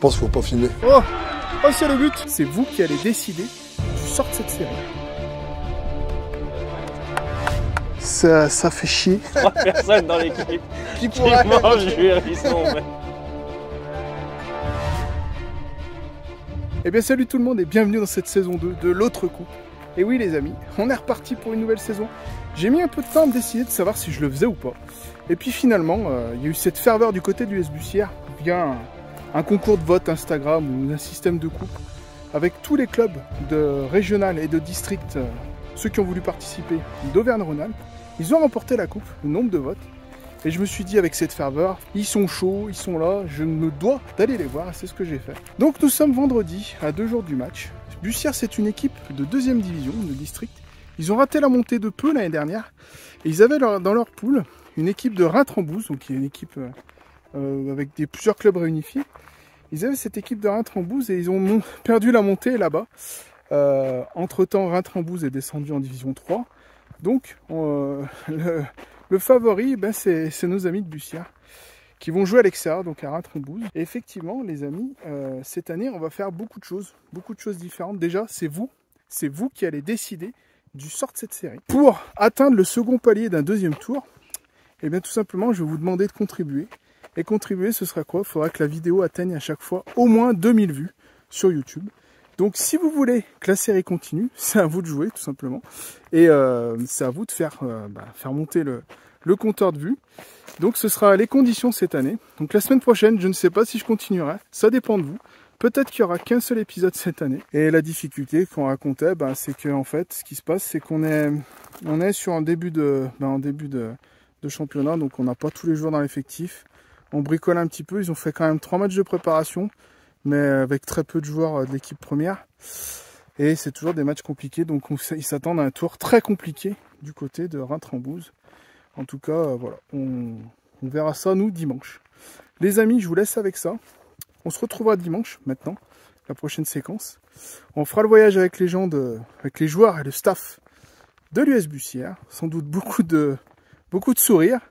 pense qu'il faut pas filmer. Oh, c'est le but. C'est vous qui allez décider du sort de cette série. Ça fait chier. 3 personnes dans l'équipe Qui qui pourrait... mangent du hérisson. Eh bien salut tout le monde et bienvenue dans cette saison 2 de l'autre coupe. Et oui les amis, on est reparti pour une nouvelle saison. J'ai mis un peu de temps à me décider de savoir si je le faisais ou pas. Et puis finalement, il y a eu cette ferveur du côté du Bussière via un concours de vote Instagram ou un système de coupe avec tous les clubs de régional et de district, ceux qui ont voulu participer d'Auvergne-Rhône-Alpes. Ils ont remporté la coupe, le nombre de votes. Et je me suis dit avec cette ferveur, ils sont chauds, ils sont là, je me dois d'aller les voir et c'est ce que j'ai fait. Donc nous sommes vendredi, à 2 jours du match. Bussière c'est une équipe de 2e division, de district. Ils ont raté la montée de peu l'année dernière. Et ils avaient dans leur poule une équipe de Reims-Trambouze, donc qui est une équipe avec plusieurs clubs réunifiés. Ils avaient cette équipe de Reims-Trambouze et ils ont perdu la montée là-bas. Entre-temps, Reims-Trambouze est descendu en division 3. Donc le favori, ben, c'est nos amis de Bussière qui vont jouer à l'extérieur, donc à Reims-Trambouze. Et effectivement, les amis, cette année, on va faire beaucoup de choses différentes. Déjà, c'est vous qui allez décider du sort de cette série. Pour atteindre le second palier d'un 2e tour, et bien tout simplement, je vais vous demander de contribuer. Et contribuer, ce sera quoi? Il faudra que la vidéo atteigne à chaque fois au moins 2000 vues sur YouTube. Donc si vous voulez que la série continue, c'est à vous de jouer tout simplement. Et c'est à vous de faire monter le compteur de vues. Donc ce sera les conditions cette année. Donc la semaine prochaine, je ne sais pas si je continuerai, ça dépend de vous. Peut-être qu'il n'y aura qu'un seul épisode cette année. Et la difficulté qu'on racontait, c'est que en fait, ce qui se passe, c'est qu'on est sur un début de championnat, donc on n'a pas tous les joueurs dans l'effectif. On bricole un petit peu, ils ont fait quand même 3 matchs de préparation, mais avec très peu de joueurs de l'équipe première. Et c'est toujours des matchs compliqués, donc ils s'attendent à un tour très compliqué du côté de Reims-Trambouze. En tout cas, voilà, on verra ça nous dimanche. Les amis, je vous laisse avec ça. On se retrouvera dimanche, maintenant, la prochaine séquence. On fera le voyage avec les joueurs et le staff de l'US Bussière. Sans doute beaucoup de sourires.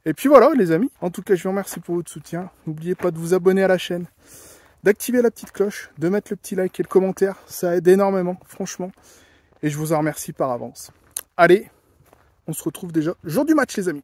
Et puis voilà les amis, en tout cas je vous remercie pour votre soutien. N'oubliez pas de vous abonner à la chaîne, d'activer la petite cloche, de mettre le petit like et le commentaire. Ça aide énormément, franchement. Et je vous en remercie par avance. Allez, on se retrouve déjà le jour du match les amis.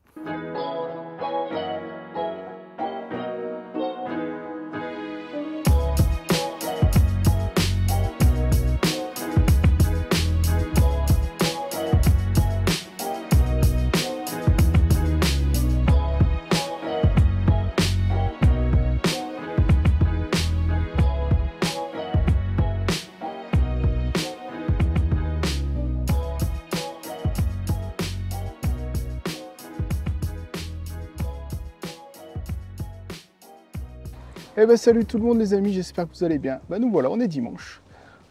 Eh ben salut tout le monde les amis, j'espère que vous allez bien. Nous voilà, on est dimanche.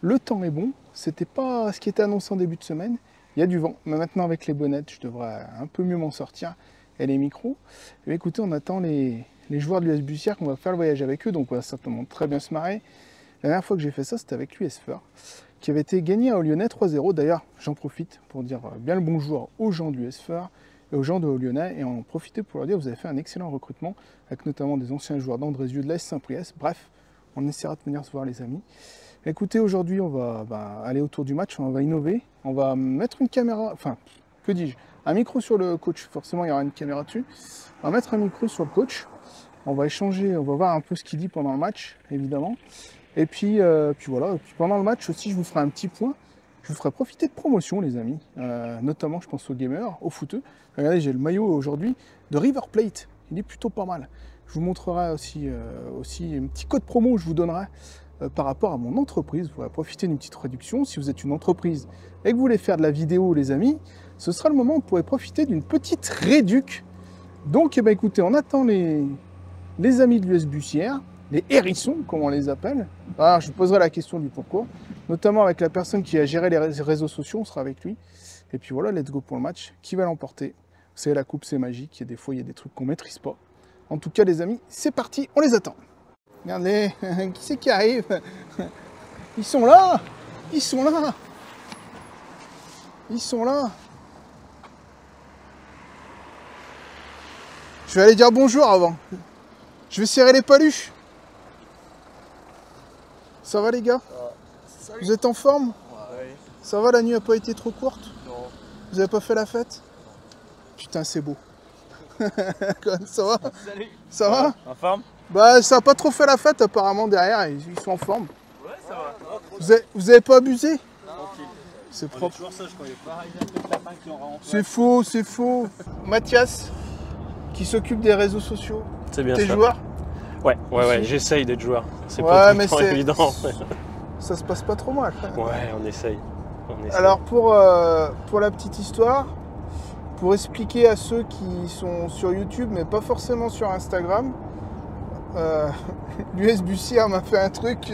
Le temps est bon, c'était pas ce qui était annoncé en début de semaine. Il y a du vent, mais maintenant avec les bonnettes, je devrais un peu mieux m'en sortir. Et les micros. Et bien, écoutez, on attend les joueurs de l'US Bussière qu'on va faire le voyage avec eux, donc on va certainement très bien se marrer. La dernière fois que j'ai fait ça, c'était avec l'US Feur, qui avait été gagné à Lyonnais 3-0. D'ailleurs, j'en profite pour dire bien le bonjour aux gens de l'US Feur et aux gens de Lyonnais, et en profiter pour leur dire que vous avez fait un excellent recrutement, avec notamment des anciens joueurs d'Andrézieux, de l'AS Saint-Priest. Bref, on essaiera de venir se voir les amis. Écoutez, aujourd'hui, on va aller autour du match, on va innover, on va mettre une caméra, enfin, que dis-je, un micro sur le coach, forcément il y aura une caméra dessus. On va mettre un micro sur le coach, on va échanger, on va voir un peu ce qu'il dit pendant le match, évidemment. Et puis voilà, et puis pendant le match aussi, je vous ferai un petit point. Je vous ferai profiter de promotion, les amis, notamment, je pense aux gamers, aux footeux. Regardez, j'ai le maillot aujourd'hui de River Plate, il est plutôt pas mal. Je vous montrerai aussi un petit code promo que je vous donnerai par rapport à mon entreprise. Vous pourrez profiter d'une petite réduction. Si vous êtes une entreprise et que vous voulez faire de la vidéo, les amis, ce sera le moment où vous pourrez profiter d'une petite réduc. Donc, écoutez, on attend les amis de l'US Bussière, les hérissons, comme on les appelle. Alors, je vous poserai la question du pourquoi, notamment avec la personne qui a géré les réseaux sociaux, on sera avec lui. Et puis voilà, let's go pour le match. Qui va l'emporter? Vous savez, la coupe, c'est magique. Il y a des fois, il y a des trucs qu'on ne maîtrise pas. En tout cas, les amis, c'est parti, on les attend. Regardez, qui c'est qui arrive? Ils sont là! Ils sont là! Ils sont là! Je vais aller dire bonjour avant. Je vais serrer les paluches. Ça va les gars? Salut. Vous êtes en forme? Ouais. Ça va, la nuit a pas été trop courte? Non. Vous avez pas fait la fête? Putain, c'est beau. Ça va? Salut. Ça va? En forme? Bah, ça a pas trop fait la fête apparemment derrière, ils sont en forme. Ouais, ça va. Vous avez pas abusé? Tranquille. C'est On est propre. toujours ça, je croyais pas arriver à quelques lapins qui ont rentré. C'est faux, c'est faux. Mathias, qui s'occupe des réseaux sociaux. C'est bien T'es ça. joueur? Ouais, Aussi. j'essaye d'être joueur. C'est Ouais, pas tout mais le temps c'est- évident. Ça se passe pas trop mal. Ouais, on essaye. Alors pour la petite histoire, pour expliquer à ceux qui sont sur YouTube mais pas forcément sur Instagram, l'US Bussière m'a fait un truc que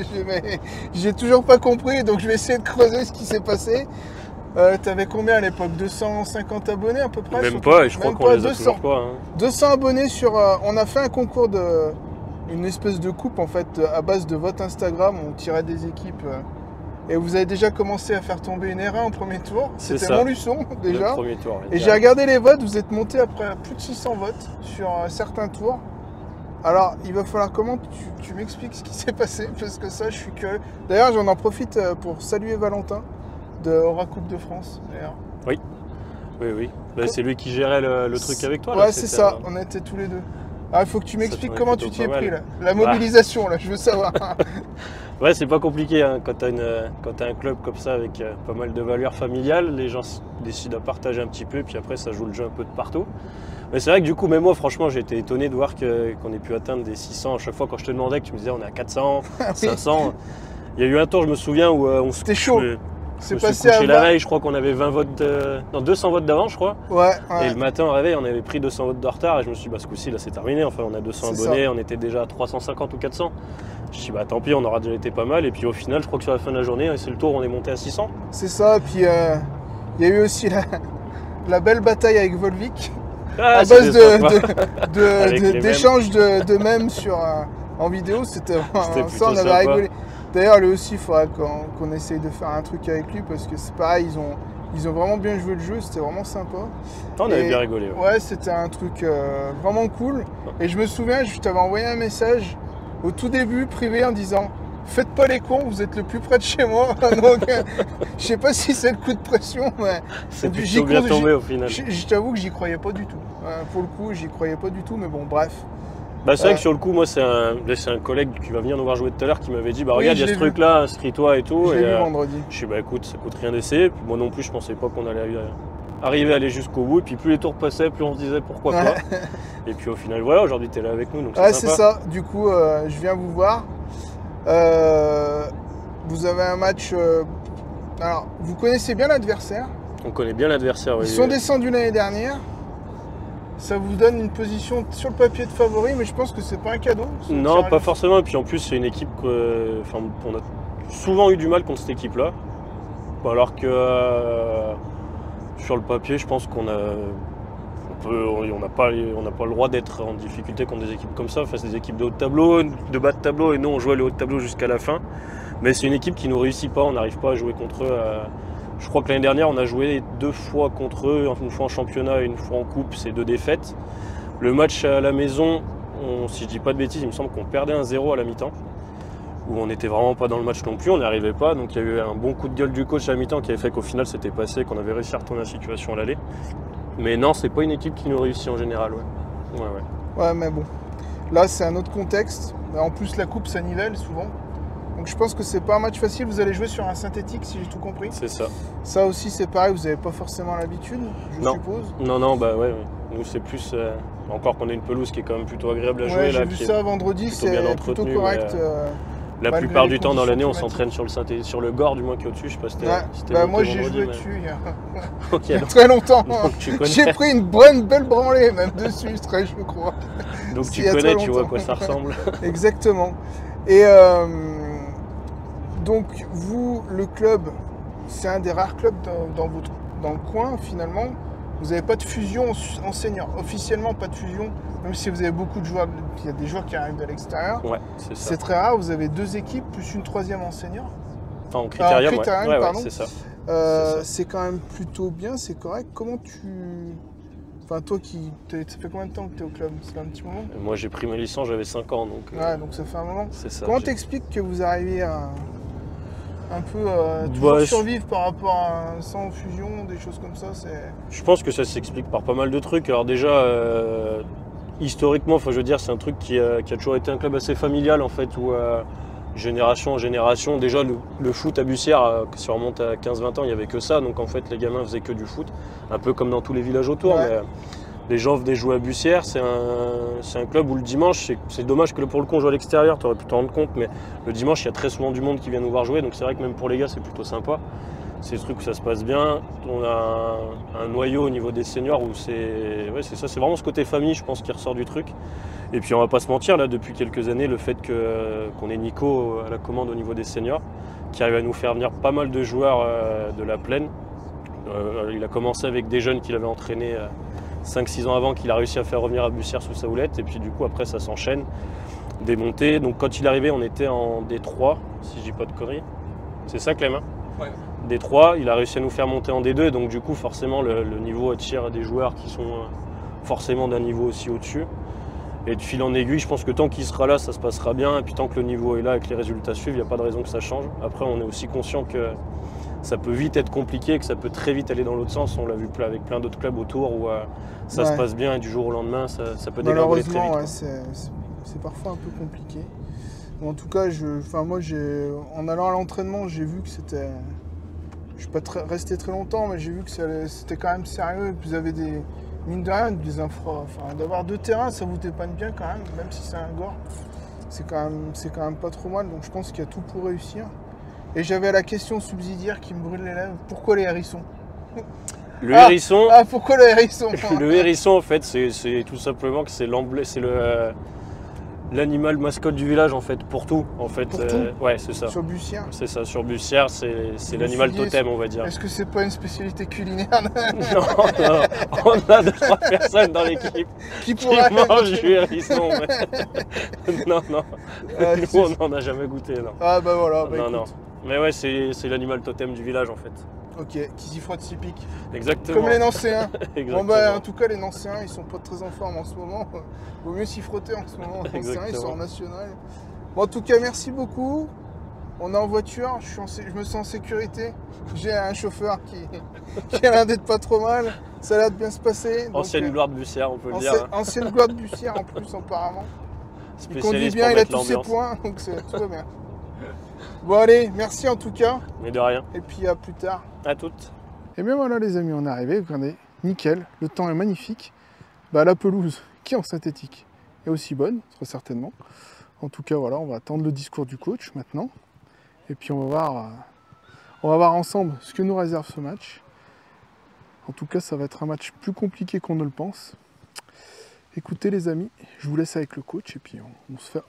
j'ai toujours pas compris, donc je vais essayer de creuser ce qui s'est passé. T'avais combien à l'époque? 250 abonnés à peu près? Même pas, et je crois Même qu'on pas, les a 200. toujours pas. Hein. 200 abonnés sur... on a fait un concours une espèce de coupe en fait à base de vote Instagram, on tirait des équipes et vous avez déjà commencé à faire tomber une R1 en premier tour. C'est C'était ça. Montluçon déjà. Le premier tour. Et j'ai regardé les votes, vous êtes monté après à plus de 600 votes sur certains tours. Alors il va falloir comment tu m'expliques ce qui s'est passé parce que ça je suis curieux. D'ailleurs j'en profite pour saluer Valentin de Aura Coupe de France d'ailleurs. Oui. Bah, c'est lui qui gérait le truc avec toi. Ouais là, c'est c'était ça, on était tous les deux. Ah, il faut que tu m'expliques t'en est comment tu plutôt t'y es pas pris mal. là. La mobilisation là, je veux savoir. Ouais, c'est pas compliqué hein. Quand t'as un club comme ça avec pas mal de valeurs familiales, les gens décident à partager un petit peu, puis après ça joue le jeu un peu de partout. Mais c'est vrai que du coup, même moi, franchement, j'ai été étonné de voir qu'on ait pu atteindre des 600 à chaque fois. Quand je te demandais que tu me disais on est à 400, 500. Il y a eu un tour, je me souviens, où on se C'était chaud. Je me C'est suis passé couché à la veille, je crois qu'on avait 20 votes, non 200 votes d'avance, je crois. Ouais, Et le matin au réveil, on avait pris 200 votes de retard et je me suis dit, bah ce coup-ci, là c'est terminé. Enfin, on a 200 C'est abonnés, on était déjà à 350 ou 400. Je me suis dit, bah tant pis, on aura déjà été pas mal. Et puis au final, je crois que sur la fin de la journée, c'est le tour, on est monté à 600. c'est ça. Puis il y a eu aussi la belle bataille avec Volvic. Ah, À c'était base sympa. Avec les d'échanges de mèmes en vidéo, c'était C'était vraiment ça, on plutôt avait sympa. rigolé. D'ailleurs, lui aussi, il faudra qu'on essaye de faire un truc avec lui parce que c'est pareil, ils ont vraiment bien joué le jeu, c'était vraiment sympa. On avait Et- bien rigolé. Ouais. Ouais, c'était un truc vraiment cool. Et je me souviens, je t'avais envoyé un message au tout début, privé, en disant faites pas les cons, vous êtes le plus près de chez moi. Donc, je sais pas si c'est le coup de pression, mais C'est j'y plutôt bien compte- tombé au final. je t'avoue que j'y croyais pas du tout. Pour le coup, j'y croyais pas du tout, mais bon, bref. Bah, c'est vrai que sur le coup, moi, c'est un collègue qui va venir nous voir jouer tout à l'heure qui m'avait dit, bah Oui, regarde, il y je a ce l'ai vu. truc-là, inscris-toi et tout. Je l'ai Et, vu vendredi. je suis bah écoute, ça coûte rien d'essayer. Puis moi non plus, je pensais pas qu'on allait arriver à aller jusqu'au bout. Et puis plus les tours passaient, plus on se disait pourquoi pas. Et puis au final, voilà, aujourd'hui, tu es là avec nous, donc Ouais, c'est c'est sympa. ça. Du coup, je viens vous voir. Vous avez un match. Alors, vous connaissez bien l'adversaire. On connaît bien l'adversaire. Ils oui. sont descendus l'année dernière. Ça vous donne une position sur le papier de favori, mais je pense que c'est pas un cadeau. ce Non, tirage. pas forcément. Et puis en plus, c'est une équipe enfin, on a souvent eu du mal contre cette équipe-là. Alors que sur le papier, je pense qu'on a. On n'a pas le droit d'être en difficulté contre des équipes comme ça, face à des équipes de haut de tableau, de bas de tableau, et nous on jouait le haut de tableau jusqu'à la fin. Mais c'est une équipe qui ne nous réussit pas, on n'arrive pas à jouer contre eux. Je crois que l'année dernière on a joué 2 fois contre eux, une fois en championnat et une fois en coupe, c'est 2 défaites. Le match à la maison, si je dis pas de bêtises, il me semble qu'on perdait 1-0 à la mi-temps, où on n'était vraiment pas dans le match non plus, on n'y arrivait pas. Donc il y a eu un bon coup de gueule du coach à la mi-temps qui avait fait qu'au final c'était passé, qu'on avait réussi à retourner la situation à l'aller. Mais non, c'est pas une équipe qui nous réussit en général. Ouais. Ouais, mais bon. Là, c'est un autre contexte. En plus, la coupe, ça nivelle souvent. Donc, je pense que c'est pas un match facile. Vous allez jouer sur un synthétique, si j'ai tout compris. C'est ça. Ça aussi, c'est pareil. Vous n'avez pas forcément l'habitude, je Non. suppose. Non, bah ouais. Nous, c'est plus. Encore qu'on a une pelouse qui est quand même plutôt agréable à jouer. Ouais, j'ai là, vu qui est ça vendredi. plutôt bien C'est plutôt entretenu, correct. La malgré plupart les du temps dans l'année, on conditions s'entraîne sur le Gore, du moins qui est au-dessus. Je sais pas si Ouais. c'était Bah, monté moi, j'ai vendredi, joué mais- dessus Ok, il y a donc, très longtemps. donc tu connais, J'ai pris une bonne belle branlée, même dessus, très, je crois. donc il tu y a connais, très tu vois à longtemps. quoi ça ressemble. Exactement. Et donc, vous, le club, c'est un des rares clubs dans le coin, finalement. Vous n'avez pas de fusion en senior. Officiellement, pas de fusion, même si vous avez beaucoup de joueurs. Il y a des joueurs qui arrivent de l'extérieur. Ouais, c'est ça. C'est très rare. Vous avez 2 équipes, plus une 3e en senior. Enfin, en critérium, Critérium, ouais, pardon. c'est ça. C'est quand même plutôt bien, c'est correct. Comment tu... Enfin, toi, ça fait combien de temps que tu es au club? Ça fait un petit moment? Moi, j'ai pris ma licence, j'avais 5 ans, donc Ouais, donc ça fait un moment. c'est ça. Comment j'ai- t'expliques que vous arriviez un peu toujours Bah, survivre par rapport à un sang fusion, des choses comme ça, c'est... je pense que ça s'explique par pas mal de trucs. Alors déjà, historiquement, enfin, je veux dire, c'est un truc qui a toujours été un club assez familial en fait, où génération en génération, déjà le foot à Bussière, si on remonte à 15-20 ans, il n'y avait que ça, donc en fait les gamins faisaient que du foot, un peu comme dans tous les villages autour, Ouais. mais les gens venaient jouer à Bussière, c'est un club où le dimanche, c'est dommage que pour le coup on joue à l'extérieur, tu aurais pu t'en rendre compte, mais le dimanche il y a très souvent du monde qui vient nous voir jouer, donc c'est vrai que même pour les gars c'est plutôt sympa. C'est des trucs où ça se passe bien. On a un noyau au niveau des seniors où c'est ça, c'est vraiment ce côté famille, je pense, qui ressort du truc. Et puis on va pas se mentir, là, depuis quelques années, le fait qu'on ait Nico à la commande au niveau des seniors, qui arrive à nous faire venir pas mal de joueurs de la plaine. Il a commencé avec des jeunes qu'il avait entraînés 5-6 ans avant, qu'il a réussi à faire revenir à Bussière sous sa houlette. Et puis du coup, après, ça s'enchaîne. Des montées. Donc quand il est arrivé, on était en D3, si je dis pas de conneries. C'est ça, Clem, hein ? Ouais. D3, il a réussi à nous faire monter en D2, donc du coup forcément le niveau attire des joueurs qui sont forcément d'un niveau aussi au-dessus. Et de fil en aiguille, je pense que tant qu'il sera là, ça se passera bien, et puis tant que le niveau est là et que les résultats suivent, il n'y a pas de raison que ça change. Après, on est aussi conscient que ça peut vite être compliqué, que ça peut très vite aller dans l'autre sens. On l'a vu avec plein d'autres clubs autour où ça se passe bien et du jour au lendemain, ça peut dégringoler très vite. Malheureusement, ouais, c'est parfois un peu compliqué. Bon, en tout cas, moi, en allant à l'entraînement, j'ai vu que c'était... Je ne suis pas resté très longtemps, mais j'ai vu que c'était quand même sérieux. Et puis vous avez des... Mine de rien, des infras. Enfin, d'avoir 2 terrains, ça vous dépanne bien quand même si c'est un gore. C'est quand même pas trop mal. Donc je pense qu'il y a tout pour réussir. Et j'avais la question subsidiaire qui me brûle les lèvres. Pourquoi les hérissons? Le hérisson, pourquoi le hérisson? le hérisson, en fait, c'est tout simplement que c'est l'animal mascotte du village, en fait, pour tout. En fait, Pour tout ouais, c'est ça. Sur Bussière. C'est ça, sur Bussière, c'est l'animal totem, on va dire. Est-ce que c'est pas une spécialité culinaire Non, on a 2-3 personnes dans l'équipe qui qui pourrait... mangent du hérisson. Mais... non, nous on n'en a jamais goûté. Non. Ah bah voilà, non. Mais ouais, c'est l'animal totem du village en fait. Ok, qui s'y frotte s'y pique. Exactement. Comme les Nancéens. Exactement. Bon bah en tout cas les Nancéens ils sont pas très en forme en ce moment. Vaut mieux s'y frotter en ce moment. Les Nancéens ils sont en national. Bon en tout cas merci beaucoup. On est en voiture, je me sens en sécurité. J'ai un chauffeur qui a l'air d'être pas trop mal. Ça a l'air de bien se passer. Ancienne gloire de Bussière, on peut le dire. Ancienne gloire de Bussière en plus apparemment. Il conduit Spécialiste bien, pour il a mettre tous ses l'ambiance. points, donc tout va bien. Bon allez, merci en tout cas. Mais de rien. Et puis à plus tard. À toutes. Et bien voilà les amis, on est arrivé, regardez, nickel, le temps est magnifique. Bah, la pelouse qui est en synthétique est aussi bonne, très certainement. En tout cas voilà, on va attendre le discours du coach maintenant. Et puis on va voir ensemble ce que nous réserve ce match. En tout cas ça va être un match plus compliqué qu'on ne le pense. Écoutez les amis, je vous laisse avec le coach et puis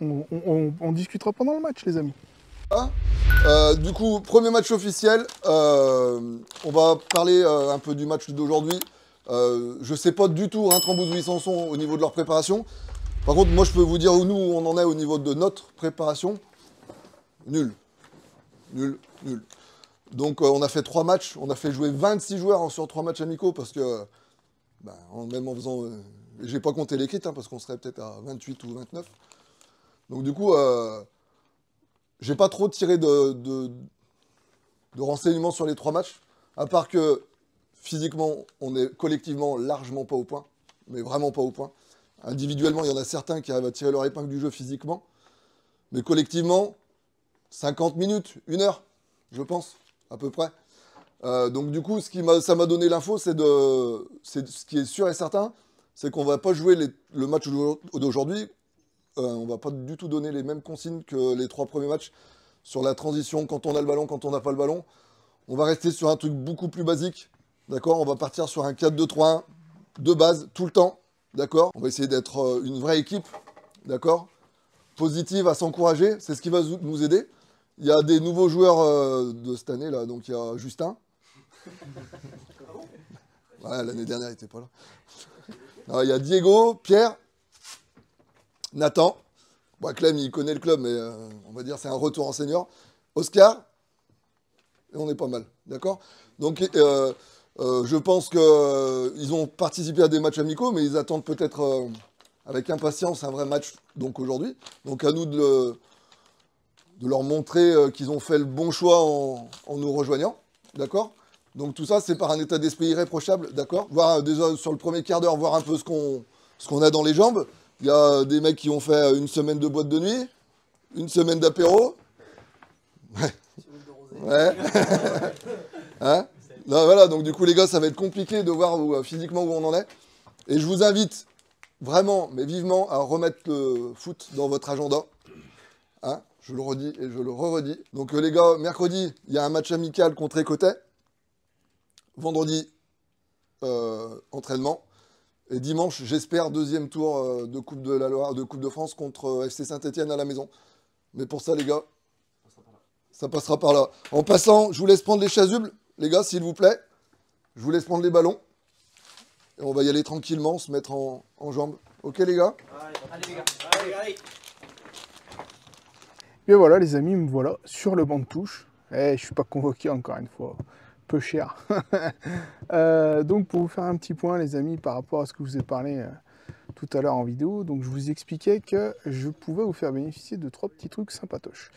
on discutera pendant le match les amis. Du coup, premier match officiel. On va parler un peu du match d'aujourd'hui. Je sais pas du tout Rintrambouze où ils en sont au niveau de leur préparation. Par contre, moi je peux vous dire où nous on en est au niveau de notre préparation. Nul. Donc on a fait 3 matchs. On a fait jouer 26 joueurs sur 3 matchs amicaux parce que, même en faisant... j'ai pas compté les kits parce qu'on serait peut-être à 28 ou 29. Donc du coup... j'ai pas trop tiré de renseignements sur les 3 matchs, à part que physiquement, on est collectivement largement pas au point, mais vraiment pas au point. Individuellement, il y en a certains qui arrivent à tirer leur épingle du jeu physiquement, mais collectivement, 50 minutes, 1 heure, je pense, à peu près. Donc du coup, ça m'a donné l'info, c'est ce qui est sûr et certain, c'est qu'on va pas jouer le match d'aujourd'hui. On va pas du tout donner les mêmes consignes que les 3 premiers matchs sur la transition, quand on a le ballon, quand on n'a pas le ballon. On va rester sur un truc beaucoup plus basique, d'accord? On va partir sur un 4-2-3-1 de base, tout le temps, d'accord? On va essayer d'être une vraie équipe, d'accord? Positive, à s'encourager, c'est ce qui va nous aider. Il y a des nouveaux joueurs de cette année, là, donc il y a Justin. Ouais, l'année dernière, il n'était pas là. Alors, il y a Diego, Pierre, Nathan, Clem il connaît le club, mais on va dire c'est un retour en senior. Oscar, et on est pas mal, d'accord? Donc je pense qu'ils ont participé à des matchs amicaux, mais ils attendent peut-être avec impatience un vrai match donc aujourd'hui. Donc à nous de leur montrer qu'ils ont fait le bon choix en nous rejoignant, d'accord? Donc tout ça, c'est par un état d'esprit irréprochable, d'accord? Voir déjà sur le premier quart d'heure, voir un peu ce qu'on a dans les jambes. Il y a des mecs qui ont fait une semaine de boîte de nuit, une semaine d'apéro. Ouais. Hein? Non, voilà, donc du coup les gars, ça va être compliqué de voir physiquement où on en est. Et je vous invite vraiment, mais vivement, à remettre le foot dans votre agenda. Hein? Je le redis et je le re-redis. Donc les gars, mercredi, il y a un match amical contre Écotais. Vendredi, entraînement. Et dimanche, j'espère, deuxième tour de Coupe de la Loire, de Coupe de France contre FC Saint-Etienne à la maison. Mais pour ça, les gars, ça passera par là. En passant, je vous laisse prendre les chasubles, les gars, s'il vous plaît. Je vous laisse prendre les ballons. Et on va y aller tranquillement, se mettre en jambes. Ok, les gars? Allez, les gars. Allez. Et voilà, les amis, me voilà sur le banc de touche. Je suis pas convoqué encore une fois. Peu cher. Donc pour vous faire un petit point les amis par rapport à ce que je vous ai parlé tout à l'heure en vidéo, donc je vous expliquais que je pouvais vous faire bénéficier de 3 petits trucs sympatoches.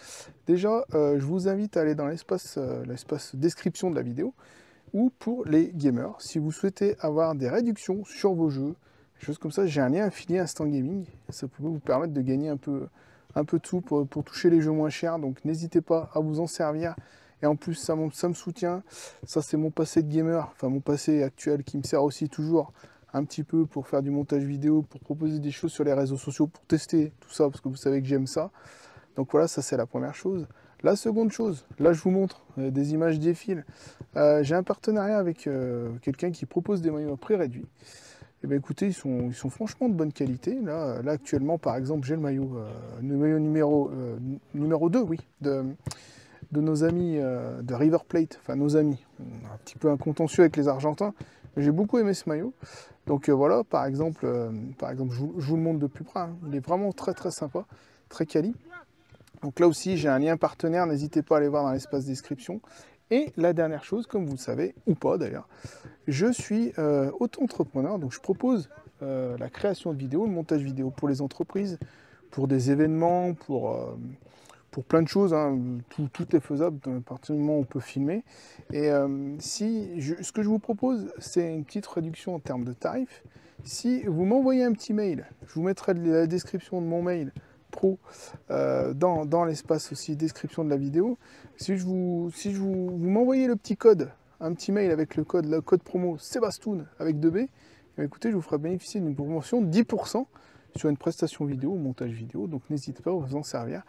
Déjà, je vous invite à aller dans l'espace description de la vidéo, ou pour les gamers, si vous souhaitez avoir des réductions sur vos jeux, des choses comme ça, j'ai un lien affilié Instant Gaming, ça peut vous permettre de gagner un peu de sous pour toucher les jeux moins chers, donc n'hésitez pas à vous en servir. Et en plus, ça me soutient. Ça, c'est mon passé de gamer, enfin mon passé actuel qui me sert aussi toujours un petit peu pour faire du montage vidéo, pour proposer des choses sur les réseaux sociaux, pour tester tout ça, parce que vous savez que j'aime ça. Donc voilà, ça c'est la première chose. La seconde chose, là je vous montre des images défilent. J'ai un partenariat avec quelqu'un qui propose des maillots à prix réduit. Et bien écoutez, ils sont franchement de bonne qualité. Là actuellement, par exemple, j'ai le maillot numéro 2, oui, de nos amis de River Plate, enfin nos amis, on a un petit peu un contentieux avec les Argentins, mais j'ai beaucoup aimé ce maillot. Donc voilà, par exemple je vous le montre de plus près, hein. Il est vraiment très très sympa, très quali. Donc là aussi, j'ai un lien partenaire, n'hésitez pas à aller voir dans l'espace description. Et la dernière chose, comme vous le savez, ou pas d'ailleurs, je suis auto-entrepreneur, donc je propose la création de vidéos, le montage vidéo pour les entreprises, pour des événements, pour plein de choses, hein. Tout est faisable à partir du moment où on peut filmer. Et ce que je vous propose, c'est une petite réduction en termes de tarifs. Si vous m'envoyez un petit mail, je vous mettrai la description de mon mail pro dans l'espace aussi description de la vidéo. Si vous m'envoyez le petit code, un petit mail avec le code promo Sebastoun avec 2B, écoutez, je vous ferai bénéficier d'une promotion de 10% sur une prestation vidéo, montage vidéo. Donc n'hésitez pas à vous en servir.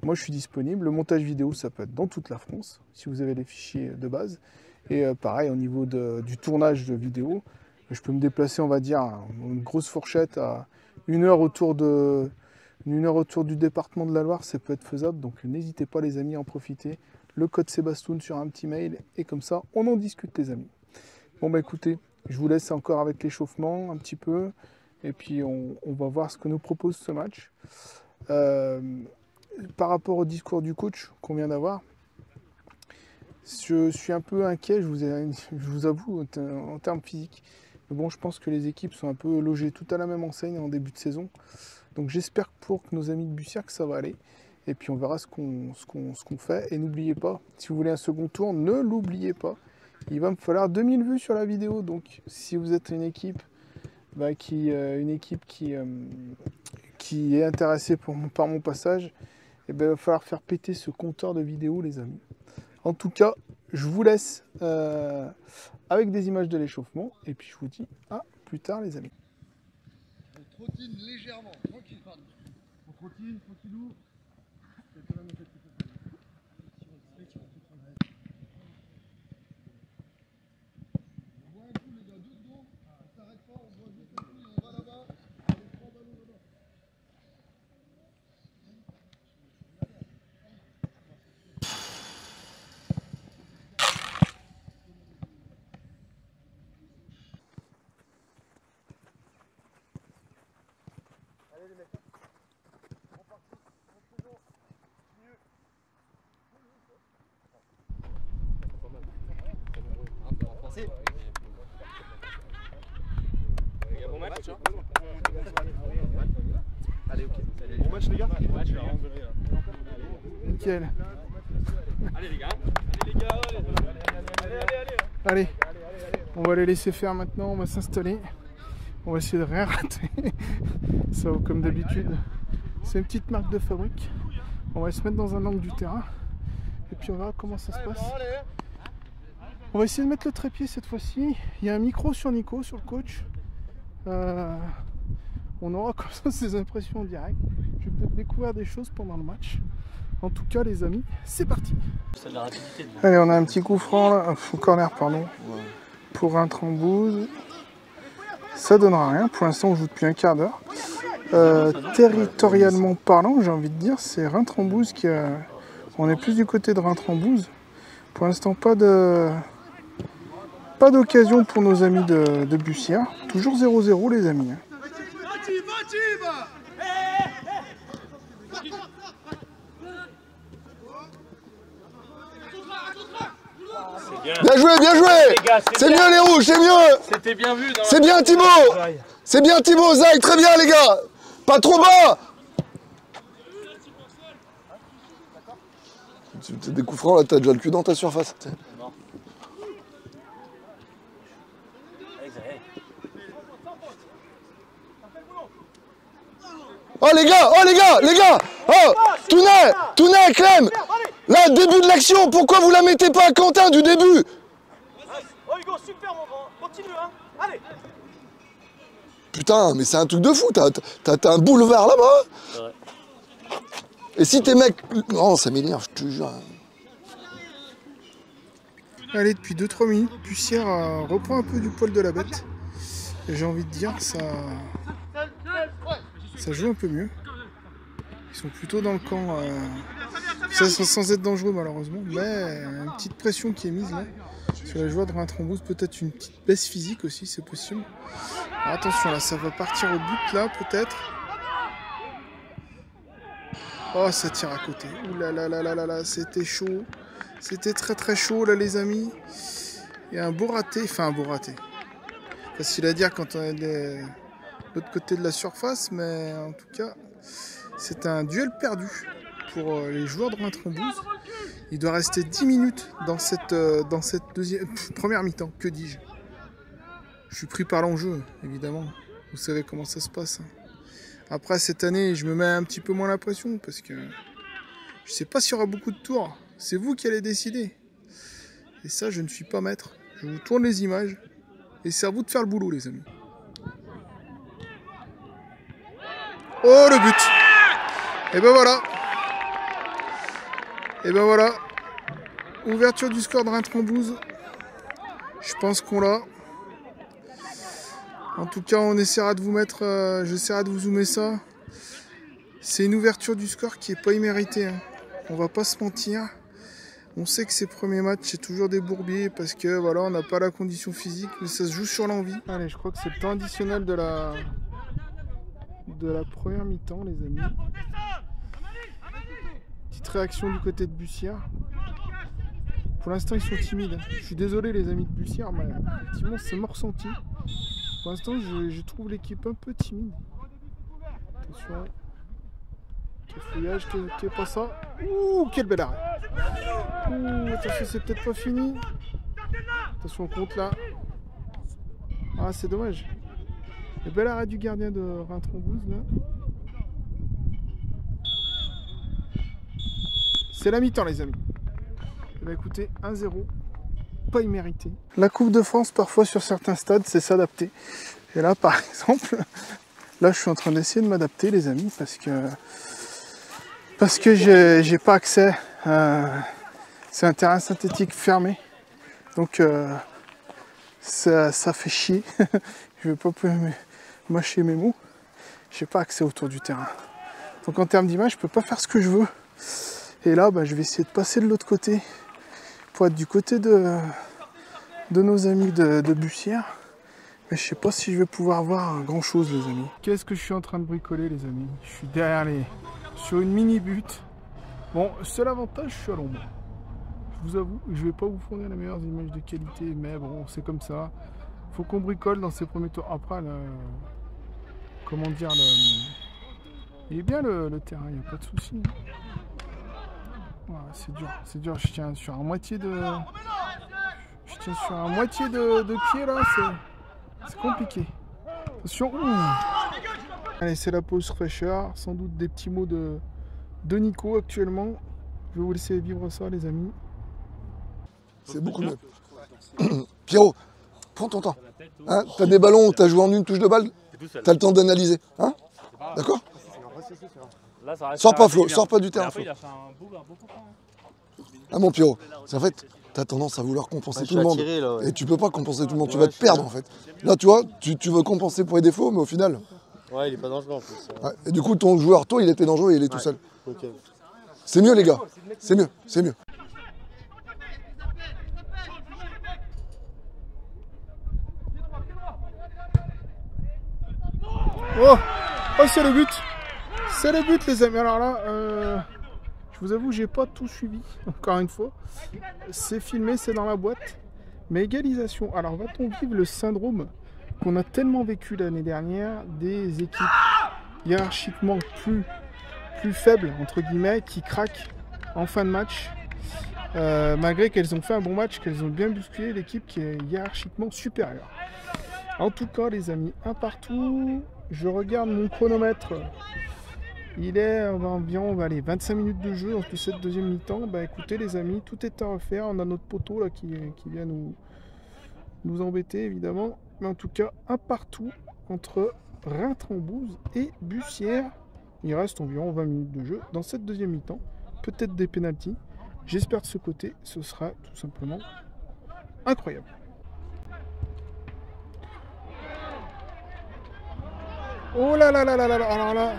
Moi, je suis disponible. Le montage vidéo, ça peut être dans toute la France, si vous avez les fichiers de base. Et pareil, au niveau du tournage de vidéo, je peux me déplacer, on va dire, une grosse fourchette à 1 heure autour du département de la Loire, ça peut être faisable. Donc n'hésitez pas, les amis, à en profiter. Le code Sebastoun sur un petit mail. Et comme ça, on en discute, les amis. Bon, bah écoutez, je vous laisse encore avec l'échauffement, un petit peu. Et puis, on va voir ce que nous propose ce match. Par rapport au discours du coach qu'on vient d'avoir, je suis un peu inquiet, je vous avoue, en termes physiques. Mais bon, je pense que les équipes sont un peu logées tout à la même enseigne en début de saison. Donc j'espère pour nos amis de Bussière que ça va aller. Et puis on verra ce qu'on fait. Et n'oubliez pas, si vous voulez un second tour, ne l'oubliez pas. Il va me falloir 2000 vues sur la vidéo. Donc si vous êtes une équipe qui est intéressée par mon passage, il va falloir faire péter ce compteur de vidéos, les amis. En tout cas, je vous laisse avec des images de l'échauffement. Et puis je vous dis à plus tard, les amis. On trottine légèrement, tranquille, pardon. On trottine, tranquillou. On voit un coup, les gars, 2 secondes. On s'arrête pas, on voit 2 secondes, on va là-bas. On prend ballon là-bas. Allez les mecs, on part, on toujours mieux. Bon match, hein. Allez, ok. Bon match, les gars. Bon match, nickel. Allez les gars. Allez les gars. Allez, on va les laisser faire maintenant, on va s'installer. On va essayer de rien rater. Ça va comme d'habitude. C'est une petite marque de fabrique. On va se mettre dans un angle du terrain. Et puis on verra comment ça se passe. On va essayer de mettre le trépied cette fois-ci. Il y a un micro sur Nico, sur le coach. On aura comme ça ses impressions en direct. Je vais peut-être découvrir des choses pendant le match. En tout cas les amis, c'est parti. Allez, on a un petit coup franc là, un corner pardon, pour un Trambouze. Ça donnera rien, pour l'instant on joue depuis un quart d'heure. Territorialement parlant, j'ai envie de dire, c'est Reims-Trambouze qui a... On est plus du côté de Reims-Trambouze. Pour l'instant pas d'occasion pour nos amis de Bussière. Toujours 0-0 les amis. Bien joué, bien joué. C'est mieux les rouges, c'est mieux. C'était bien vu. C'est bien Thibaut. C'est bien Thibaut, Zach, très bien les gars. Pas trop bas. Tu des coups francs là, t'as déjà le cul dans ta surface. Oh les gars, oh Tounet, Clem. Là, début de l'action, pourquoi vous la mettez pas à Quentin du début? Oh Hugo, super mon grand, continue hein, allez. Putain, mais c'est un truc de fou, t'as un boulevard là-bas. Ouais. Et si tes mecs... Oh, ça m'énerve, je te jure. Allez, depuis 2-3 minutes, Bussière reprend un peu du poil de la bête. Et j'ai envie de dire, ça joue un peu mieux. Ils sont plutôt dans le camp, sans être dangereux malheureusement, mais une petite pression qui est mise là sur les joueurs de Reims-Trambouze, peut-être une petite baisse physique aussi, c'est possible. Alors, attention là, ça va partir au but là peut-être. Oh, ça tire à côté. Ouh là là là là là là, c'était chaud. C'était très très chaud là les amis. Il y a un beau raté, enfin un beau raté. Facile à dire quand on est de l'autre côté de la surface, mais en tout cas, c'est un duel perdu pour les joueurs de Reims-Trambouze. Il doit rester 10 minutes dans cette première mi-temps, que dis-je. Je suis pris par l'enjeu, évidemment. Vous savez comment ça se passe. Après, cette année, je me mets un petit peu moins la pression, parce que je sais pas s'il y aura beaucoup de tours. C'est vous qui allez décider. Et ça, je ne suis pas maître. Je vous tourne les images, et c'est à vous de faire le boulot, les amis. Oh, le but! Et ben voilà. Et ben voilà. Ouverture du score de Reims-Trambouze. Je pense qu'on l'a. En tout cas, on essaiera de vous mettre... j'essaierai de vous zoomer ça. C'est une ouverture du score qui n'est pas imméritée. Hein. On va pas se mentir. On sait que ces premiers matchs, c'est toujours des bourbiers parce que voilà, on n'a pas la condition physique, mais ça se joue sur l'envie. Allez, je crois que c'est le temps additionnel de la première mi-temps, les amis. Petite réaction du côté de Bussière. Pour l'instant, ils sont timides. Je suis désolé, les amis de Bussière, mais effectivement, c'est mon ressenti. Pour l'instant, je trouve l'équipe un peu timide. Attention. Cafouillage, qui est pas ça. Ouh, quel bel arrêt. Ouh, attention, c'est peut-être pas fini. Attention, on compte là. Ah, c'est dommage. Le bel arrêt du gardien de Reims-Trambouze là. C'est la mi-temps, les amis. Eh bien, écoutez, 1-0. Pas immérité. La Coupe de France, parfois sur certains stades, c'est s'adapter. Et là, par exemple, là, je suis en train d'essayer de m'adapter, les amis, parce que j'ai pas accès. C'est un terrain synthétique fermé. Donc, ça fait chier. Je vais pas mâcher mes mots. J'ai pas accès autour du terrain. Donc, en termes d'image, je peux pas faire ce que je veux. Et là, bah, je vais essayer de passer de l'autre côté pour être du côté de nos amis de Bussière. Mais je sais pas si je vais pouvoir voir grand chose, les amis. Qu'est-ce que je suis en train de bricoler, les amis? Je suis derrière sur une mini-butte. Bon, seul avantage, je suis à l'ombre. Je vous avoue, je vais pas vous fournir les meilleures images de qualité, mais bon, c'est comme ça. Faut qu'on bricole dans ces premiers tours. Après, comment dire, il est bien le terrain, il n'y a pas de souci. Ouais, c'est dur. Je tiens sur un moitié de... Je tiens sur un moitié de pied là, c'est compliqué. Attention. Allez, c'est la pause fraîcheur. Sans doute des petits mots de Nico actuellement. Je vais vous laisser vivre ça, les amis. C'est beaucoup mieux. Pierrot, prends ton temps. Hein, t'as des ballons où t'as joué en une touche de balle, t'as le temps d'analyser. Hein, d'accord? Sors pas Flo, sors pas du terrain Flo. Ah mon Pierrot, c'est en fait, t'as tendance à vouloir compenser tout le monde. Attiré, là, ouais. Et tu peux pas compenser tout le monde, tu vas te perdre en fait. Là tu vois, tu veux compenser pour les défauts, mais au final... Ouais, il est pas dangereux en plus. Ouais. Et du coup ton joueur, toi, il était dangereux et il est tout seul. Okay. C'est mieux les gars, c'est mieux, c'est mieux. Oh, c'est le but. C'est le but les amis. Alors là, je vous avoue, j'ai pas tout suivi, encore une fois. C'est filmé, c'est dans la boîte. Mais égalisation. Alors va-t-on vivre le syndrome qu'on a tellement vécu l'année dernière des équipes hiérarchiquement plus faibles, entre guillemets, qui craquent en fin de match, malgré qu'elles ont fait un bon match, qu'elles ont bien bousculé l'équipe qui est hiérarchiquement supérieure. En tout cas les amis, un partout. Je regarde mon chronomètre. Il est environ 25 minutes de jeu dans cette deuxième mi-temps. Bah écoutez les amis, tout est à refaire. On a notre poteau là qui vient nous embêter évidemment. Mais en tout cas, un partout entre Reintrambouz et Bussière. Il reste environ 20 minutes de jeu dans cette deuxième mi-temps. Peut-être des pénaltys. J'espère de ce côté, ce sera tout simplement incroyable. Oh là là là là là là.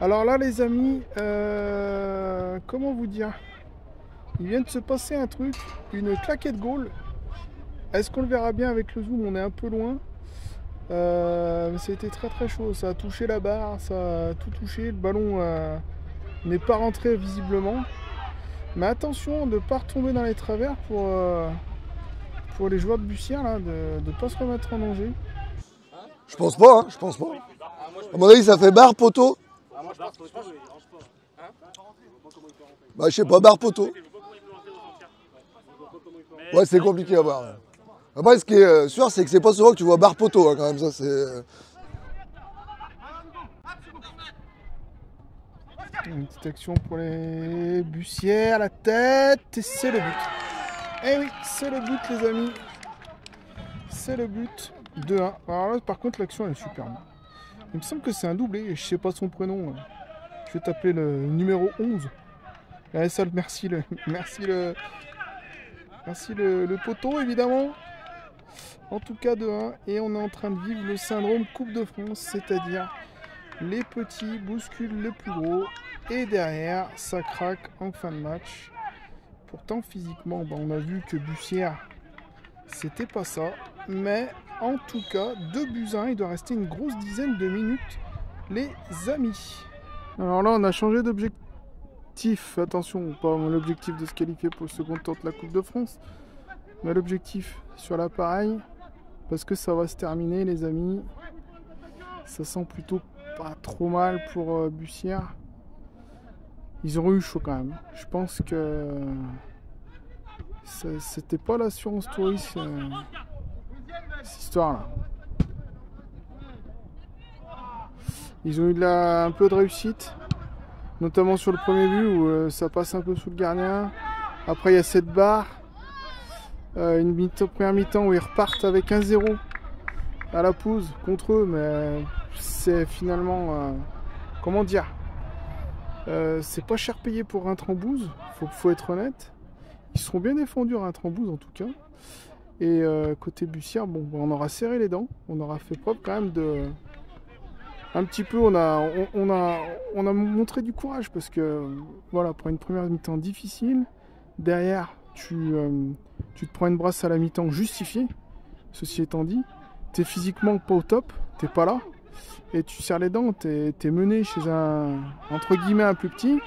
Alors là les amis, comment vous dire, il vient de se passer un truc, une claquette goal. Est-ce qu'on le verra bien avec le zoom? On est un peu loin. Ça a été très très chaud, ça a touché la barre, ça a tout touché, le ballon n'est pas rentré visiblement. Mais attention de ne pas retomber dans les travers pour les joueurs de Bussière, là, de ne pas se remettre en danger. Je pense pas, hein, je pense pas. À mon avis, ça fait barre poteau. Bah, je sais pas, barre poteau. Ouais, c'est compliqué à voir. Après, ce qui est sûr, c'est que c'est pas souvent que tu vois barre poteau, hein, quand même. Ça, c'est. Une petite action pour les Bussières, la tête, et c'est le but. Eh oui, c'est le but, les amis. C'est le but. 2-1. Alors là, par contre, l'action, elle est superbe. Il me semble que c'est un doublé, je sais pas son prénom. Je vais t'appeler le numéro 11. Allez, ça, merci le poteau, évidemment. En tout cas, 2-1. Et on est en train de vivre le syndrome Coupe de France, c'est-à-dire les petits bousculent les plus gros. Et derrière, ça craque en fin de match. Pourtant, physiquement, on a vu que Bussière, c'était pas ça. Mais en tout cas, 2-1, il doit rester une grosse dizaine de minutes, les amis. Alors là, on a changé d'objectif. Attention, pas l'objectif de se qualifier pour le second tour de la Coupe de France, mais l'objectif sur l'appareil, parce que ça va se terminer, les amis. Ça sent plutôt pas trop mal pour Bussière. Ils auront eu chaud quand même. Je pense que c'était pas l'assurance touriste. Cette histoire-là. Ils ont eu un peu de réussite, notamment sur le premier but où ça passe un peu sous le gardien. Après, il y a cette barre. Une première mi-temps où ils repartent avec 1-0 à la pause contre eux, mais c'est finalement. Comment dire, c'est pas cher payé pour Reintrambouz, faut être honnête. Ils seront bien défendus à Reintrambouz en tout cas. Et côté Bussière, bon, on aura serré les dents, on aura fait preuve quand même de... Un petit peu, on a montré du courage parce que, voilà, pour une première mi-temps difficile, derrière, tu te prends une brasse à la mi-temps justifiée, ceci étant dit, t'es physiquement pas au top, t'es pas là, et tu serres les dents, t'es mené chez entre guillemets, un plus petit,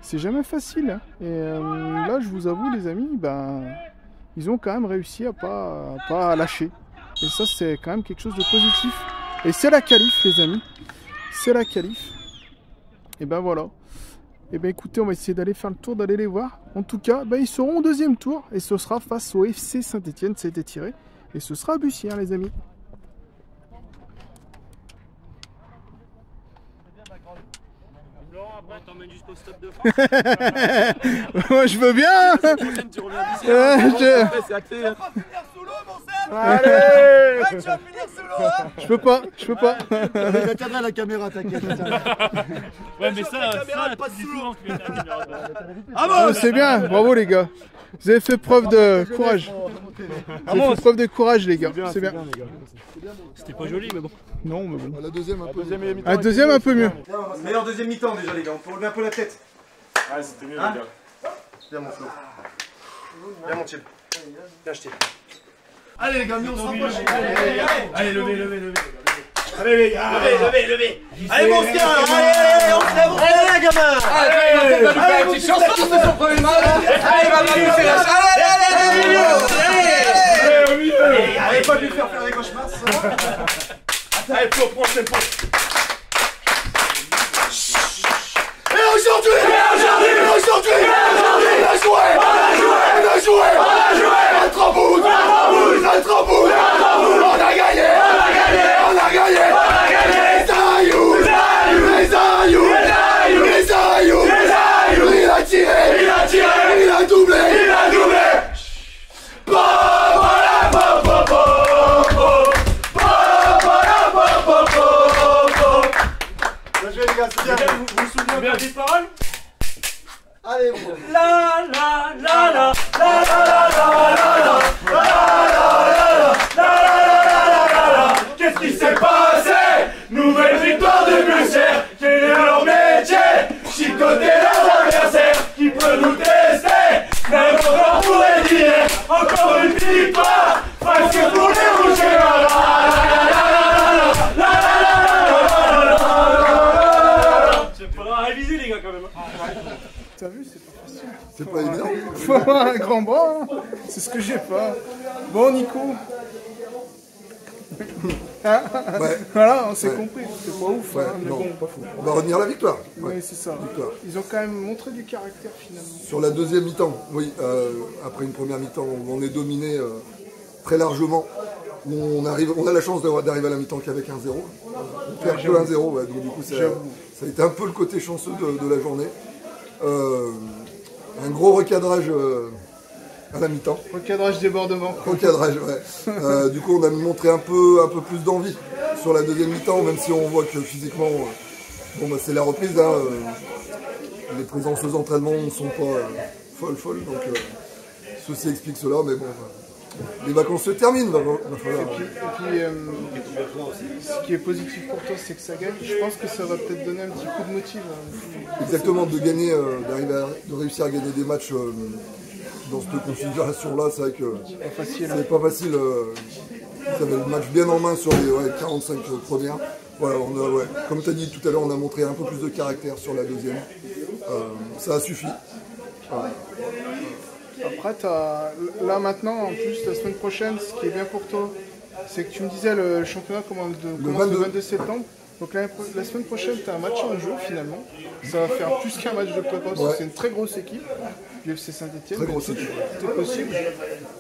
c'est jamais facile, hein. Et là, je vous avoue, les amis, ils ont quand même réussi à pas lâcher. Et ça, c'est quand même quelque chose de positif. Et c'est la qualif, les amis. C'est la qualif. Et ben voilà. Et ben écoutez, on va essayer d'aller faire le tour, d'aller les voir. En tout cas, ben, ils seront au deuxième tour et ce sera face au FC Saint-Etienne, ça a été tiré. Et ce sera à Bussière, les amis. Après, t'emmènes jusqu'au stop de Moi, je veux bien. tu reviens c'est acté. Allez, tu vas finir sous l'eau, hein. je peux pas. Il a cadré la caméra, t'inquiète. Ouais, mais ça, pas sous l'eau. Ah, c'est bien, bravo les gars. Vous avez fait preuve de courage. Vous avez fait preuve de courage, les gars. C'est bien. c'était pas joli, mais bon. Non, mais bon. La deuxième, un peu. Un deuxième, un peu mieux. Meilleur deuxième mi-temps déjà, les gars. On peut relever un peu la tête. Ouais, c'était mieux, les gars. Viens, mon Flo. Viens, mon Thiel. Viens, je t'ai. Allez, les gars, on se rapproche. Allez, levez. Allez, les gars. Levez. Allez, mon Oscar, allez, on se lève. Allez, les gamins. Allez, va nous faire une petite chanson, c'est son premier match. Allez, va nous faire la allez, pas de lui faire des cauchemars. Allez, Flo, prends le tempo. Et aujourd'hui, on a joué. Notre bout. On a gagné. Les aïeux. Il a tiré. Il a doublé. Vous vous souvenez bien des paroles? Allez, Qu'est-ce qui s'est passé? Nouvelle victoire de Bussière, quel est leur métier? Chicoter leurs adversaires, qui peut nous tester? Même encore pour d'hier, encore une victoire, presque pour les rouges et c'est pas réviser les gars quand même. T'as vu, c'est pas facile. C'est pas évident. Faut avoir un grand bras, hein. C'est ce que j'ai pas. Bon, Nico. Hein, Ouais. voilà, on s'est compris. C'est pas ouf, Ouais, hein, mais non, bon. pas fou. On va retenir la victoire. Oui, c'est ça. Victoire. Ils ont quand même montré du caractère finalement. Sur la deuxième mi-temps, oui, après une première mi-temps, on est dominé très largement. On a la chance d'arriver à la mi-temps qu'avec 1-0. On perd que 1-0, ouais, donc du coup ça a été un peu le côté chanceux de la journée. Un gros recadrage à la mi-temps. Recadrage débordement. Recadrage, ouais. Du coup on a montré un peu plus d'envie sur la deuxième mi-temps, même si on voit que physiquement, bon bah c'est la reprise, hein, les présences aux entraînements ne sont pas folles, donc ceci explique cela, mais bon, les vacances se terminent, va falloir. Et puis ce qui est positif pour toi, c'est que ça gagne. Je pense que ça va peut-être donner un petit coup de motif. Exactement, de gagner, de réussir à gagner des matchs dans cette configuration-là, c'est vrai que c'est pas facile. Ils avaient le match bien en main sur les 45 premières. Voilà, comme tu as dit tout à l'heure, on a montré un peu plus de caractère sur la deuxième. Ça a suffi. Voilà. Après, là maintenant, en plus, la semaine prochaine, ce qui est bien pour toi, c'est que tu me disais le championnat commence le 22 septembre. Donc la semaine prochaine, tu as un match en jeu finalement. Ça va faire plus qu'un match de prépa, parce que c'est une très grosse équipe, l'UFC Saint-Etienne. Très grosse équipe. Tout est possible.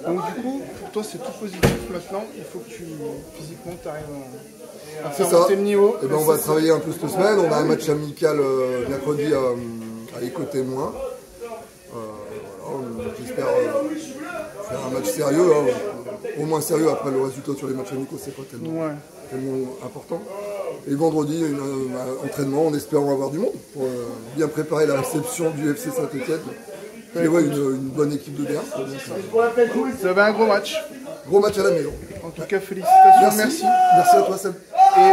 Donc du coup, pour toi, c'est tout positif. Maintenant, il faut que physiquement, tu arrives à faire monter le niveau. Et ben, on va travailler un peu cette semaine. On a un match amical mercredi à Éco-Témoin. J'espère faire un match sérieux, hein. Au moins sérieux. Après le résultat sur les matchs amicaux, c'est pas tellement important. Et vendredi, un entraînement en espérant avoir du monde pour bien préparer la réception du FC Saint-Etienne. Et ouais, une bonne équipe de D1. Vous avez un gros match. Gros match à la maison. En tout cas, félicitations, merci. Merci à toi, Seb. Et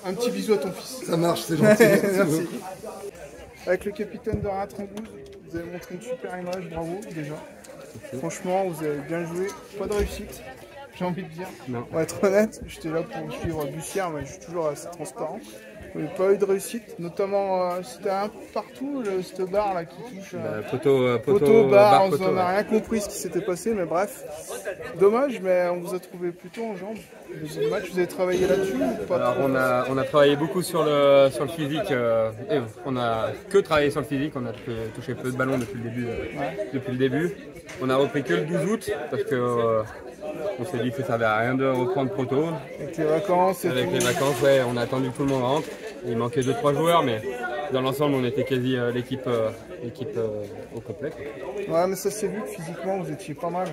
un petit bisou à ton fils. Ça marche, c'est gentil. Merci. Avec le capitaine de Ratrambouz, vous avez montré une super image, bravo déjà. Franchement, vous avez bien joué, pas de réussite, j'ai envie de dire. Non. Pour être honnête, j'étais là pour suivre Bussière, mais je suis toujours assez transparent. Il n'y a pas eu de réussite, notamment c'était un partout, cette barre là qui touche. Poteau, barre, on n'a rien compris ce qui s'était passé, mais bref. Dommage, mais on vous a trouvé plutôt en jambes. Le deuxième match, vous avez travaillé là-dessus ou pas? Alors on a travaillé beaucoup sur le physique, et on a que travaillé sur le physique, on a touché peu de ballons depuis le début. On a repris que le 12 août parce que on s'est dit que ça servait à rien de reprendre trop tôt. Avec les vacances et Avec les vacances, ouais, on a attendu que tout le monde rentre. Il manquait 2-3 joueurs, mais dans l'ensemble, on était quasi l'équipe au complet. Ouais, mais ça s'est vu que physiquement, vous étiez pas mal.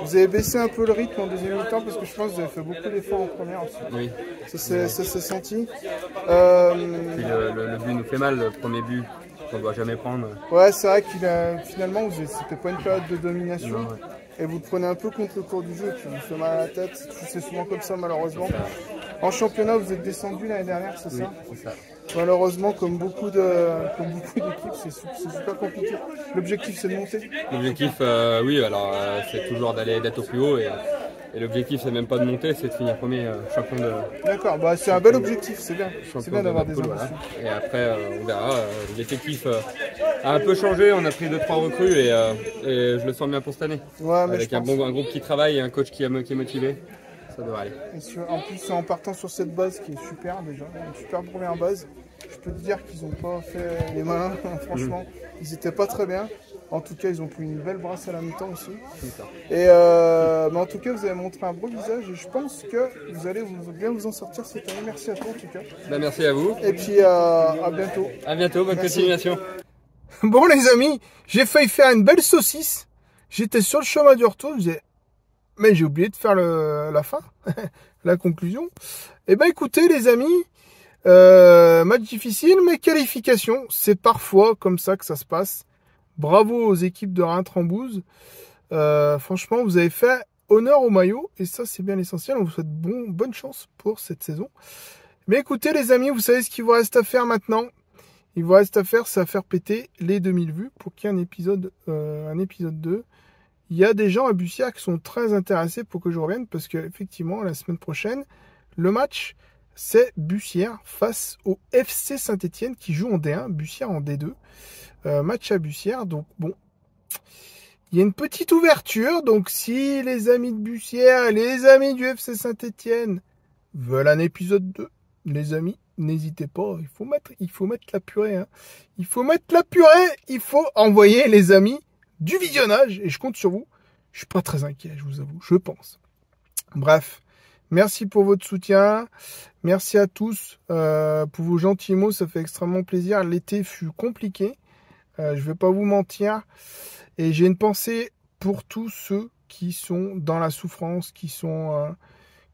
Vous avez baissé un peu le rythme en deuxième mi-temps parce que je pense que vous avez fait beaucoup d'efforts en première aussi. Oui. Ça s'est senti. Puis le but nous fait mal, le premier but qu'on ne doit jamais prendre. Ouais, c'est vrai qu'il finalement, c'était pas une période de domination. Non, ouais. Et vous le prenez un peu contre le cours du jeu, puis vous fait mal à la tête. C'est souvent comme ça, malheureusement. En championnat, vous êtes descendu l'année dernière, c'est ça? C'est ça. Malheureusement, comme beaucoup d'équipes, c'est super compliqué. L'objectif, c'est de monter. L'objectif, oui, alors c'est toujours d'être au plus haut. Et l'objectif, c'est même pas de monter, c'est de finir premier champion de. D'accord, bah, c'est un bel objectif, c'est bien. C'est bien d'avoir des ambitions. Voilà. Et après, on verra. L'effectif a un peu changé, on a pris 2-3 recrues et je le sens bien pour cette année. Ouais, mais avec un groupe qui travaille et un coach qui est motivé, ça devrait aller. Et en plus, en partant sur cette base qui est super déjà, une super première base, je peux te dire qu'ils n'ont pas fait les malins, franchement. Ils n'étaient pas très bien. En tout cas, ils ont pris une belle brasse à la mi-temps aussi. Et mais en tout cas, vous avez montré un beau visage et je pense que vous allez bien vous en sortir cette année. Merci à toi en tout cas. Bah, merci à vous. Et puis à bientôt. À bientôt, bonne continuation. Bon les amis, j'ai failli faire une belle saucisse. J'étais sur le chemin du retour, mais j'ai oublié de faire la fin, la conclusion. Et ben écoutez les amis, match difficile, mais qualification, c'est parfois comme ça que ça se passe. Bravo aux équipes de Reims-Trambouze. Franchement, vous avez fait honneur au maillot. Et ça, c'est bien l'essentiel. On vous souhaite bonne chance pour cette saison. Mais écoutez, les amis, vous savez ce qu'il vous reste à faire maintenant. Il vous reste à faire, c'est à faire péter les 2000 vues pour qu'il y ait un épisode 2. Il y a des gens à Bussière qui sont très intéressés pour que je revienne. Parce qu'effectivement, la semaine prochaine, le match, c'est Bussière face au FC Saint-Etienne qui joue en D1, Bussière en D2. Match à Bussière, donc bon, il y a une petite ouverture, donc si les amis de Bussière et les amis du FC Saint-Etienne veulent un épisode 2, les amis, n'hésitez pas, il faut mettre la purée, hein. Il faut mettre la purée, il faut envoyer les amis du visionnage, et je compte sur vous, je suis pas très inquiet, je vous avoue, je pense. Bref, merci pour votre soutien, merci à tous pour vos gentils mots, ça fait extrêmement plaisir, l'été fut compliqué. Je vais pas vous mentir. Et j'ai une pensée pour tous ceux qui sont dans la souffrance, qui ont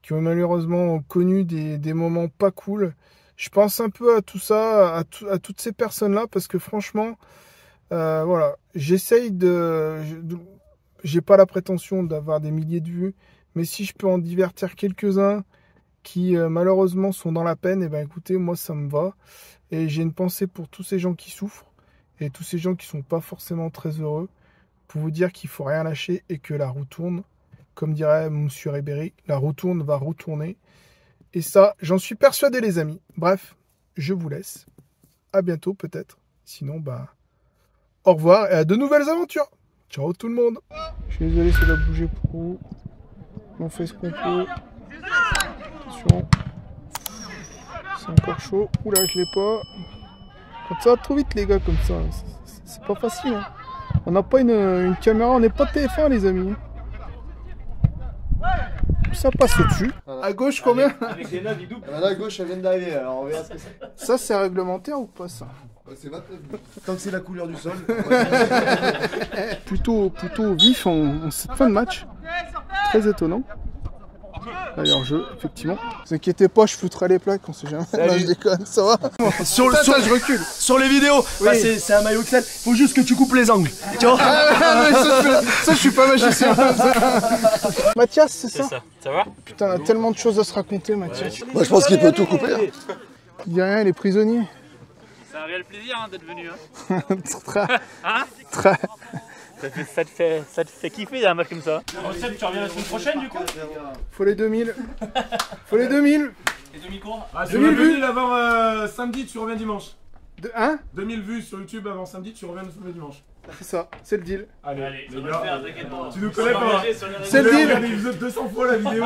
malheureusement connu des moments pas cool. Je pense un peu à tout ça, à toutes ces personnes-là, parce que franchement, voilà, j'essaye j'ai pas la prétention d'avoir des milliers de vues, mais si je peux en divertir quelques-uns qui malheureusement sont dans la peine, et ben écoutez, moi ça me va. Et j'ai une pensée pour tous ces gens qui souffrent. Et tous ces gens qui sont pas forcément très heureux, pour vous dire qu'il faut rien lâcher et que la roue tourne. Comme dirait Monsieur Ribéry, la roue tourne va retourner. Et ça, j'en suis persuadé les amis. Bref, je vous laisse. À bientôt peut-être. Sinon, bah, au revoir et à de nouvelles aventures. Ciao tout le monde. Je suis désolé, ça doit bouger pour vous. On fait ce qu'on peut. Attention. C'est encore chaud. Oula, je l'ai pas. Quand ça va trop vite les gars comme ça, c'est pas facile. Hein. On n'a pas une caméra, on n'est pas TF1 les amis. Ça passe au-dessus. Voilà. À gauche combien? Avec les 9, il double. Là à gauche, elle vient d'arriver, alors on verra ce que c'est. Ça c'est réglementaire ou pas ça? C'est 29. Tant que c'est la couleur du sol. plutôt vif en cette fin de match. Très étonnant. D'ailleurs, effectivement. Ne vous inquiétez pas, je foutrai les plaques, on sait jamais. Là, je déconne, ça va. Sur je recule. Sur les vidéos, oui. Bah, c'est un maillot Excel. Faut juste que tu coupes les angles. Tu vois ça, je suis pas magicien. Mathias, c'est ça? Ça va? Putain, on a tellement de choses à se raconter, Mathias. Ouais. Moi, je pense qu'il peut tout couper. Hein. Il dit rien, il est prisonnier. C'est un réel plaisir hein, d'être venu. Hein. Très. Ça te fait kiffer un match comme ça. Seb, tu reviens la semaine prochaine du coup? Faut les 2000. Faut les 2000. Et demi-cours. Ah, 2000 vues avant samedi, tu reviens dimanche. 2000 vues sur YouTube avant samedi, tu reviens le dimanche. C'est ça, c'est le deal. Allez, les gars, tu nous connais pas. C'est le deal. Regardez 200 fois la vidéo.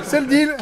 C'est le deal.